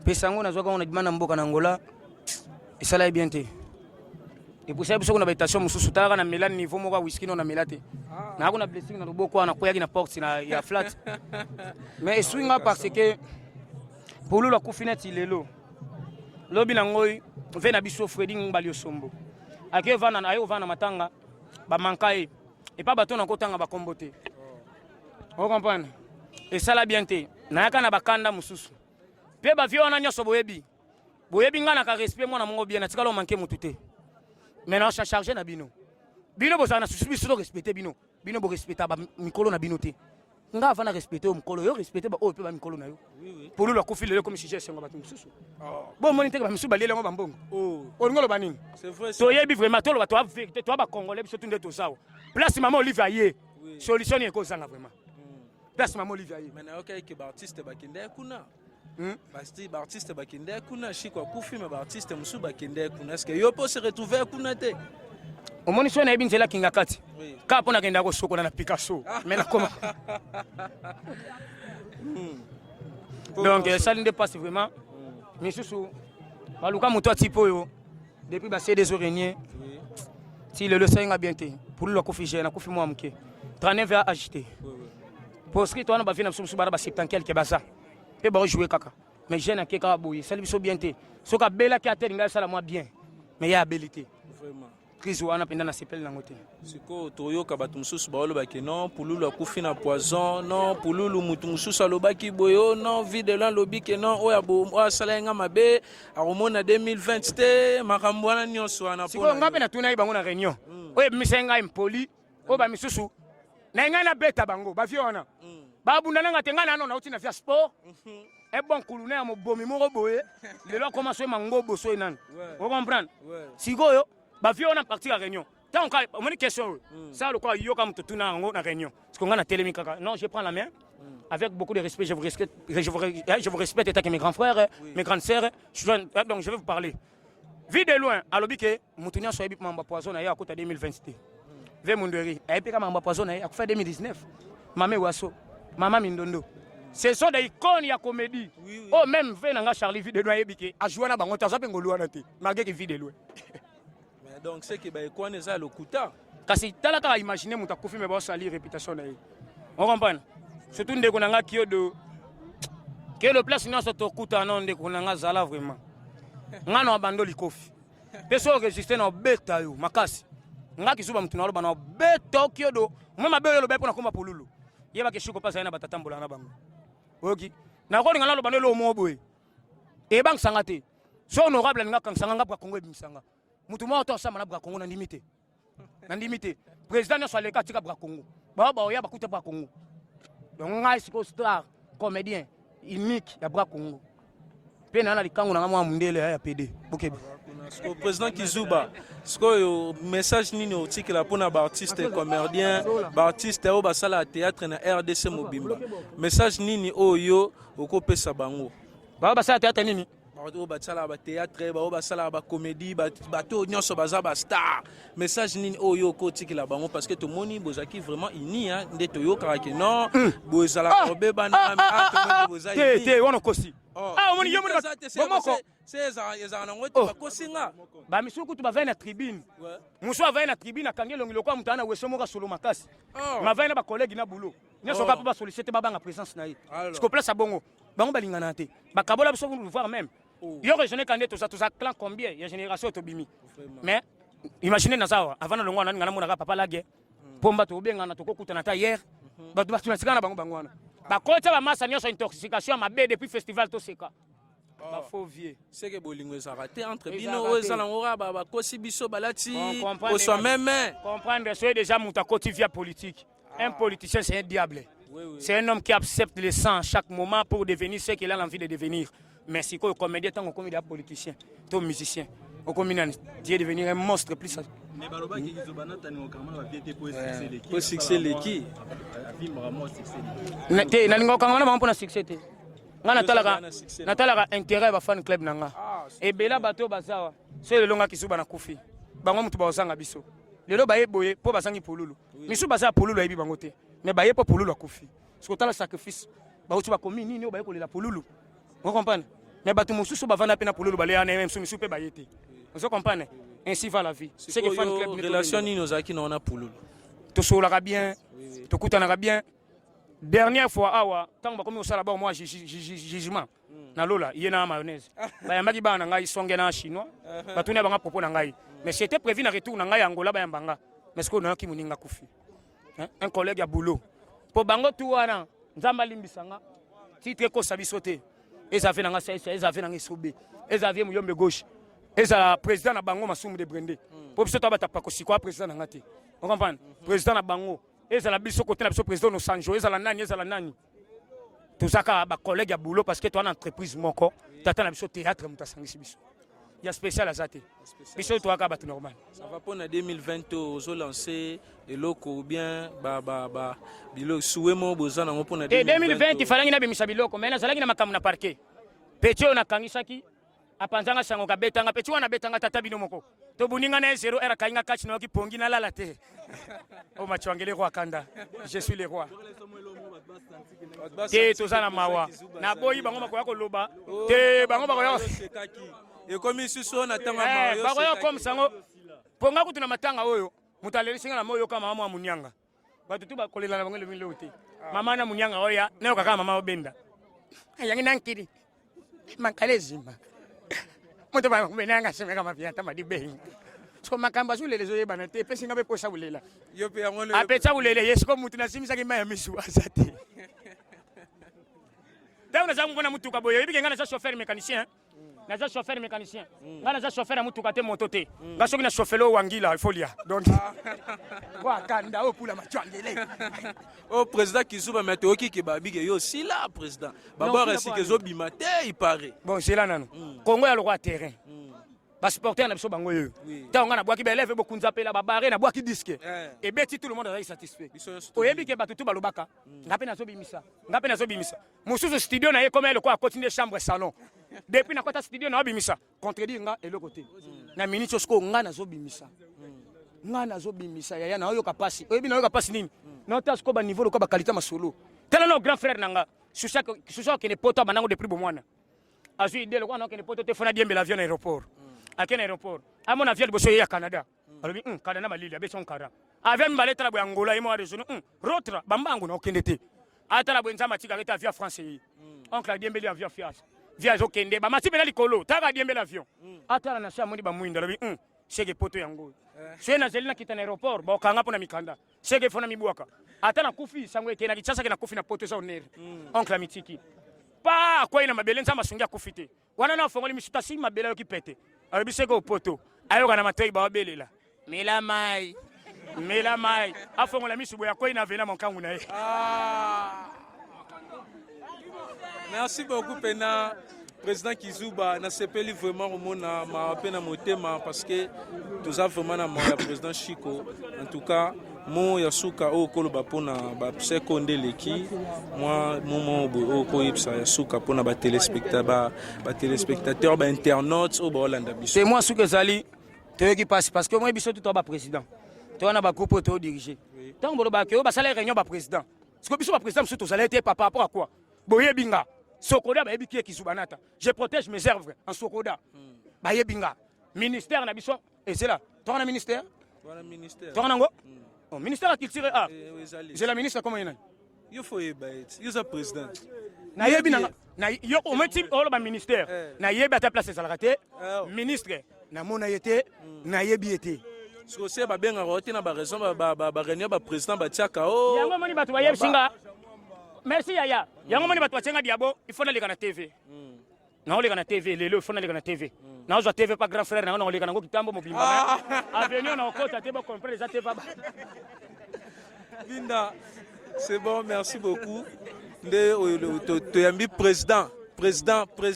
pesango na zoka on a demanda mboka na Angola et ça là bien té et pour ça on a bétation mususu tala na Milan niveau moko whisky non na melate na ko na blessing na loboko na koyaki na porte na ya flat mais swinga parce que pour lui la kufineti lelo lobi na ngoi ve na biso Freddy Mbali Osombo ake vana na ayo vana matanga ba mankai et pas bato na kotanga ba kombote on comprend et ça la bien té na yaka na bakanda mususu pe ba vio na nyoso boyebi ngana ka respect mona mongo bien na tikalo manke mutute maintenant ça charger na bino bozana susu biso respecter bino bo respecter ba mikolo na bino te nga vana respecter mkolo yo respecter ba o pe ba mikolo na yo pour lui la kofile comme si j'ai sengo ba mususu bon monite ba mususu balele ngo ba mbongo o ngolo ba nini c'est vrai to yebi vraiment to lo ba to vérité to ba congolais biso tunde to sawo place maman Olivier ye solution e ko zanga vraiment place maman Olivier ye maintenant OK que ba artiste ba kinde kuna basti ba artiste ba kinde kuna shikwa kufima ba artiste musu ba kinde kuna est-ce que yo peut se retrouver kuna te au moni so na yebi nzela kinga kati ka pona kenda ko soko na Picasso mais na comment donc ça ne dépasse vraiment mais sous baluka muto tipo yo depuis ba des oreniers si le sein a bien été pour le coffee na coffee moi mke 39 va agiter parce que toi na ba vina sous bara ba 70 quelque baza et ba jouer kaka mais jeune ke ka boye ça biso bien té soka bela ki atenga ça la moi bien mais il y a habilité vraiment crise wana penda na sepel na ngote siko toyoka bato mususu baolo baki non pululu akufi na poison non pululu mutu mususu alobaki boyo non vide lan lobi ke non oya bo salenga mabe aromona 2020 te makambo wana nyonso wana siko ngape na tuna ibango na réunion oye misenga impoli o ba misusu na nga na beta bango ba viona ba bunda nga tenga na non na uti na via sport et bon kulune ya mobomi moko boye lelo commencer mango boso inani vous comprendre siko yo ba vieux on a parti à réunion tant qu'on a une question ça le quoi yo comme tout na réunion parce qu'on a télémi kaka non je prends la main avec beaucoup de respect je vous respecte étant que mes grands frères mes grandes sœurs donc je vais vous parler vie de loin à l'obi que mutunia so ebi mamba poison na ya kota 2020 ve munderi et puis mamba poison na ya fait 2019 mamé waso mama mindondo ce sont des icônes ya comédie oh même ve nanga Charlie vie de loin ebi que a jouer na bango taza pe ngolu wana te malgré que vie de loin. Donc c'est que quoi n'est ça le kuta kasi tala ka imaginer muta kofi me ba sali réputation na ye on comprend surtout ndeko nanga kiodo que le place non so to kuta non ndeko nanga zala vraiment ngana abandoli kofi peso résister na beta yo makasi nga kisuba mtu na lo bana beta kiodo mama be yo lo be pona komba polulu yeba ke shiko pasa na batatambola na bango oki na ko ngana lo bana lo mo boy e bang sangate so honorable nga kan sanga ngapka kongo ebimsanga mutu mo to sama na bra Congo na limité président nyonso aleka tika bra Congo ba oya bakuta bra Congo donc ngai siko star comédien unique ya bra Congo pe na likango na mwa mundele ya PD bokebi le président Kizuba siko message nini otikela pona ba artiste comédien ba artiste o basala théâtre na RDC Mobimba message nini oyo okopesa bango ba basala théâtre nini bato basala ba théâtre ba basala ba comédie bato nyonso baza ba star message nini oyo ko tikila bango parce que to moni bozaki vraiment ini hein ndeto yo karake non bozala robeba na to bozali te wana kosi moni yo moni bomoko c'est ça na ngoto ba kosinga ba misuku tu ba va na tribune muso va na tribune akangelo ngilo kwa mutana weso moka solo makasi ma va na ba collègue na boulot nyonso ka ba solliciter ba banga présence na ye je comprends ça bongo bango balingana te ba kabola biso vous voir même yo raisonner quand tout ça clan combien il y a génération to bimi mais imaginez na sawa avant na longo na ngana mona papa lage pomba to benga na to kokuta na ta hier ba tu basikana bango wana ba kota ba massa nyonso intoxication ma bé depuis festival to seka ba faux vieux c'est que bolingo ça raté entre bino o ezala ngora ba kosi biso balati au soi même comprendre c'est déjà mutakoti via politique un politicien c'est un diable c'est un homme qui accepte le sang chaque moment pour devenir ce qu'il a envie de devenir. Mais si comme comédien, tant qu'on comédien politicien, tant musicien, on combine Dieu devenir un monstre plus. Mais baloba qui zobana tani okama va bien pour succès l'équipe. Te na lingo kangana ba mpona succès te. Nga natalaka intérêt ba fan club nanga. Et bela bato bazawa. C'est le longa kisuba na kufi. Bango mutu ba osanga biso. Lelo ba yeboye po basangi polulu. Misu baza polulu ayibi bango te. Mais ba yepo polulu akufi. Parce que tala sacrifice. Ba uti ba komi nini ba yekolela polulu. Vous comprenez? Mais bato mosusu bavanda pe na pololo balé na même soumisu pe bayete. Vous comprenez? Ainsi va la vie. C'est que fan club relation ni nos aki na pololo. To solaka bien, to kutanaka bien. Dernière fois awa, tant ba komi osala ba moi jugement. Na lola, yena mayonnaise. Ba yambaki ba na ngai songe na chinois. Ba tuni banga propos na ngai. Mais c'était prévu na retour na ngai Angola ba yambanga. Mais ce qu'on a qui muninga kufi. Un collègue à boulot. Pour bango tout wana, nzamba limbisanga. Titre ko sabisote. Eza fait nanga sesa, eza fait nanga sobe. Eza vie muyombe gauche. Eza président na bango masumu de Brende. Pour biso to bata pako sikwa président na ngati. Vous comprenez? Président na bango. Eza la biso côté na biso président no Sanjo, eza la nani. Tout ça ka ba collègue à boulot parce que toi une entreprise moko, tata na biso théâtre mutasangisi biso. Il y a spécial à Zate. Biso toi ka ba tout normal. Ça va pour 2020 aux lancer et loko bien bilo souemo bozana ngo pour 2020 il fallait na bimisa biloko mais na zalaki na makamu na parquet. Petio na kangisaki apanzanga sango ka betanga petio na betanga tata bino moko. To buninga na 0 era kainga catch na ki pongi na lala te. O machwangele roi kanda. Je suis le roi. Te tozana mawa. Na boyi bango makoya ko loba. Te bango makoya. Et comme ici on attend mawa. Bakoya comme sango. Ponga kutu na matanga oyo. Mutaleli singa na moyo kama mama munyanga. Batu tu bakolela na bango le milo te. Mama na munyanga oya, na kaka mama obenda. Yangi nankiri. Makalezima. Moto ba menanga semeka mafiata madibe. So makamba zule lezo yebana te pesinga be posa bulela. Yo pe yango le. Apetsa bulele yesko mutu na simisa ke maya misu asate. Dauna zangu bona mutuka boyo yebike ngana za chauffeur mécanicien. Na za chauffeur mécanicien. Ngana za chauffeur mutuka te moto te. Ngasoki na chauffeur lo wangila folia. Donc wa kanda o pula machwangele. Oh président Kizuba meto ki ke babike yo si là président. Baba resi ke zo bimate il paraît. Bon c'est là nano. Congo ya le roi terrain. Ba supporter na biso bango yo. Ta ngana bwaki ba élève beaucoup nzapela ba bare na bwaki disque. Et beti tout le monde est satisfait. Oyebi ke batutu balobaka. Ngape na zo bimisa. Mususu studio na ye comme elle quoi continuer chambre salon. Depuis na kota studio na bimisa. Contredire nga et le côté. Na minute sko nga na zo bimisa. Nga na zo bimisa ya na yo kapasi. Oyebi na yo kapasi nini? Na ta sko ba niveau le quoi ba qualité masolo. Tela no grand frère nanga. Susha que ne poto banango depuis bomwana. Azu idée le quoi na que ne poto te fona diembe l'avion aéroport. À quel aéroport? À mon avion, je suis à Canada. Alors, Canada, Malili, avec son cara. Avec ma lettre à Angola, et moi, je suis Rotra, Bambango, aucun été. À la Benza Matika, avec avion français. Oncle a diembé l'avion fias. Via Zokende, Bamati Benali Kolo, Taga diembé l'avion. À la nation, Moni Bamouinda, c'est que Poto Yango. C'est une Zelina qui est un aéroport, Bokanga pour Namikanda. C'est que Fonami Bouaka. À la Koufi, Sangwe, qui est la Chassa qui n'a Koufi na Poto Zoner. Oncle Amitiki. Pas quoi il a ma belle, ça m'a sonné à Koufité. Wana Fongoli Missutasi, ma belle qui pète. Alors biseko poto ayo kana matoi ba belela mela mai afongo la misu boya ko ina vena monkangu na ye. Merci beaucoup Pena président Kizuba na sepeli vraiment au mona ma pena motema parce que tous a vraiment na mon président Chico en tout cas mo yasuka o koloba pona ba sekonde leki moi momo o ko ipsa yasuka pona ba téléspectateurs ba internautes o ba Hollanda biso. C'est moi suka zali te qui passe parce que moi biso tout ba président. To na ba groupe to diriger. Tant bolo ba ke o ba sala réunion ba président. Parce que biso ba président surtout ça été par rapport à quoi? Boye binga. Sokoda ba yebi ki Zubanata. Je protège mes œuvres en Sokoda. Ba yebinga. Ministère na biso et c'est là. To na ministère? Voilà ministère. To na ngo? Oh, ministère de la culture, c'est la ministre comment il est? Il faut y être. Il est président. Na yebi na yo au même type au ministère. Na yebi à ta place c'est raté. Ministre na mona yete na yebi yete. Ce que c'est ba benga roté na ba raison ba réunion ba président ba tiaka o. Yango moni batu ba yebi singa. Merci Yaya. Yango moni batu tchenga diabo, il faut aller na TV. Na ole na TV lelo il faut aller na TV. Na ozo TV pas grand frère na on ole na ngo kitambo mobimba. Avenue na okota te ba comprendre les TV ba. Linda, c'est bon, merci beaucoup. Ndé to yambi président